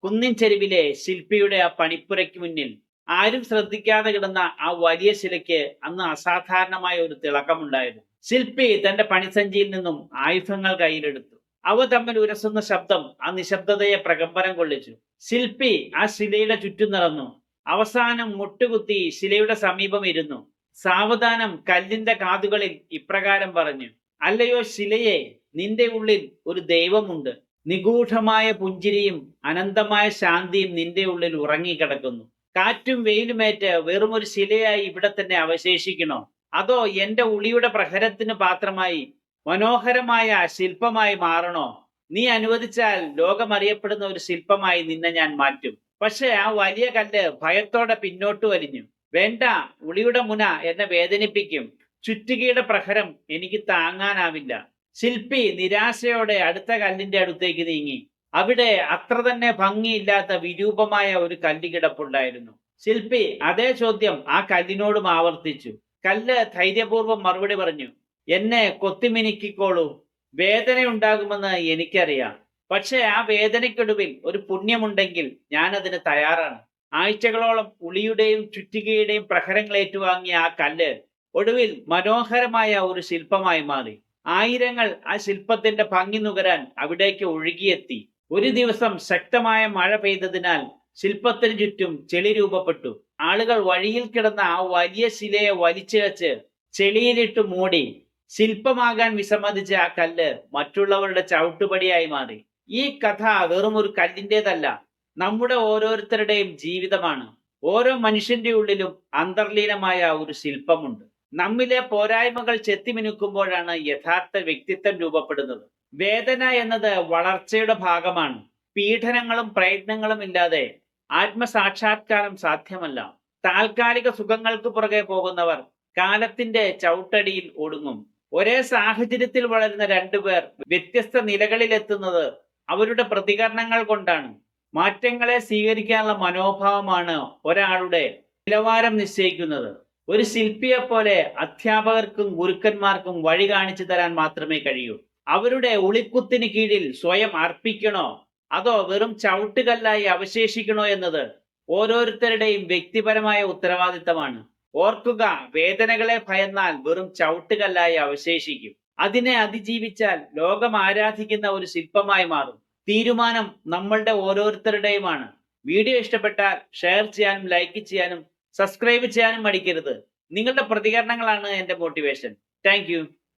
കുന്നിൻ ചെരുവിലെ ശില്പിയുടെ ആ പണിപ്പുരയ്ക്ക് മുന്നിൽ ആരും ശ്രദ്ധിക്കാതെ കിടന്ന ആ വലിയ ശിലയ്ക്ക് അന്ന് അസാധാരണമായ ഒരു തിളക്കമുണ്ടായിരുന്നു. ശില്പി തന്റെ പണിസഞ്ചിയിൽ നിന്നും ആയുധങ്ങൾ കയ്യിലെടുത്തു. അവ തമ്മിൽ ഉരസുന്ന ശബ്ദം ആ നിശബ്ദതയെ പ്രകമ്പനം കൊള്ളിച്ചു. ശില്പി ആ ശിലയുടെ ചുറ്റും നടന്നു. അവസാനം മുട്ടുകുത്തി ശിലയുടെ സമീപം ഇരുന്നു. സാവധാനം കല്ലിന്റെ കാതുകളിൽ ഇപ്രകാരം പറഞ്ഞു: അല്ലയോ ശിലയെ, നിന്റെ ഉള്ളിൽ ഒരു ദൈവമുണ്ട്. നിഗൂഢമായ പുഞ്ചിരിയും അനന്തമായ ശാന്തിയും നിന്റെ ഉള്ളിൽ ഉറങ്ങിക്കിടക്കുന്നു. കാറ്റും വെയിലുമേറ്റ് വെറും ഒരു ശിലയായി ഇവിടെ തന്നെ അവശേഷിക്കണോ, അതോ എന്റെ ഉളിയുടെ പ്രഹരത്തിന് പാത്രമായി മനോഹരമായ ശില്പമായി മാറണോ? നീ അനുവദിച്ചാൽ ലോകമറിയപ്പെടുന്ന ഒരു ശില്പമായി നിന്നെ ഞാൻ മാറ്റും. പക്ഷെ ആ വലിയ കല്ല് ഭയത്തോടെ പിന്നോട്ട് വലിഞ്ഞു. വേണ്ട, ഉളിയുടെ മുന എന്നെ വേദനിപ്പിക്കും. ചുറ്റികയുടെ പ്രഹരം എനിക്ക് താങ്ങാനാവില്ല. ശില്പി നിരാശയോടെ അടുത്ത കല്ലിന്റെ അടുത്തേക്ക് നീങ്ങി. അവിടെ അത്ര തന്നെ ഭംഗിയില്ലാത്ത വിരൂപമായ ഒരു കല്ല് കിടപ്പുണ്ടായിരുന്നു. ശില്പി അതേ ചോദ്യം ആ കല്ലിനോടും ആവർത്തിച്ചു. കല്ല് ധൈര്യപൂർവ്വം മറുപടി പറഞ്ഞു: എന്നെ കൊത്തിമിനുക്കിക്കോളൂ. വേദനയുണ്ടാകുമെന്ന് എനിക്കറിയാം. പക്ഷെ ആ വേദനയ്ക്കൊടുവിൽ ഒരു പുണ്യമുണ്ടെങ്കിൽ ഞാൻ അതിന് തയ്യാറാണ്. ആഴ്ചകളോളം ഉളിയുടെയും ചുറ്റികയുടെയും പ്രഹരങ്ങൾ ഏറ്റുവാങ്ങിയ ആ കല്ല് ഒടുവിൽ മനോഹരമായ ഒരു ശില്പമായി മാറി. ആയിരങ്ങൾ ആ ശില്പത്തിന്റെ ഭംഗി നുകരാൻ അവിടേക്ക് ഒഴുകിയെത്തി. ഒരു ദിവസം ശക്തമായ മഴ പെയ്തതിനാൽ ശില്പത്തിന് ചുറ്റും ചെളി രൂപപ്പെട്ടു. ആളുകൾ വഴിയിൽ കിടന്ന ആ വലിയ ശിലയെ വലിച്ചു ചെളിയിലിട്ട് മൂടി. ശില്പമാകാൻ വിസമ്മതിച്ച ആ കല്ല് മറ്റുള്ളവരുടെ ചവിട്ടുപടിയായി മാറി. ഈ കഥ വെറും ഒരു കല്ലിൻ്റെതല്ല, നമ്മുടെ ഓരോരുത്തരുടെയും ജീവിതമാണ്. ഓരോ മനുഷ്യന്റെ ഉള്ളിലും അന്തർലീനമായ ഒരു ശില്പമുണ്ട്. നമ്മിലെ പോരായ്മകൾ ചെത്തിമിനുക്കുമ്പോഴാണ് യഥാർത്ഥ വ്യക്തിത്വം രൂപപ്പെടുന്നത്. വേദന എന്നത് വളർച്ചയുടെ ഭാഗമാണ്. പീഡനങ്ങളും പ്രയത്നങ്ങളും ഇല്ലാതെ ആത്മസാക്ഷാത്കാരം സാധ്യമല്ല. താൽക്കാലിക സുഖങ്ങൾക്ക് പുറകെ പോകുന്നവർ കാലത്തിന്റെ ചവിട്ടടിയിൽ ഒടുങ്ങും. ഒരേ സാഹചര്യത്തിൽ വളരുന്ന രണ്ടുപേർ വ്യത്യസ്ത നിലകളിലെത്തുന്നത് അവരുടെ പ്രതികരണങ്ങൾ കൊണ്ടാണ്. മാറ്റങ്ങളെ സ്വീകരിക്കാനുള്ള മനോഭാവമാണ് ഒരാളുടെ നിലവാരം നിശ്ചയിക്കുന്നത്. ഒരു ശില്പിയെ പോലെ അധ്യാപകർക്കും ഗുരുക്കന്മാർക്കും വഴി കാണിച്ചു തരാൻ മാത്രമേ കഴിയൂ. അവരുടെ ഉളിക്കുത്തിന് കീഴിൽ സ്വയം അർപ്പിക്കണോ, അതോ വെറും ചവിട്ടുകല്ലായി അവശേഷിക്കണോ എന്നത് ഓരോരുത്തരുടെയും വ്യക്തിപരമായ ഉത്തരവാദിത്തമാണ്. ഓർക്കുക, വേദനകളെ ഭയന്നാൽ വെറും ചവിട്ടുകല്ലായി അവശേഷിക്കും. അതിനെ അതിജീവിച്ചാൽ ലോകം ആരാധിക്കുന്ന ഒരു ശില്പമായി മാറും. തീരുമാനം നമ്മളുടെ ഓരോരുത്തരുടെയുമാണ്. വീഡിയോ ഇഷ്ടപ്പെട്ടാൽ ഷെയർ ചെയ്യാനും ലൈക്ക് ചെയ്യാനും സബ്സ്ക്രൈബ് ചെയ്യാനും മടിക്കരുത്. നിങ്ങളുടെ പ്രതികരണങ്ങളാണ് എൻ്റെ മോട്ടിവേഷൻ. Thank you.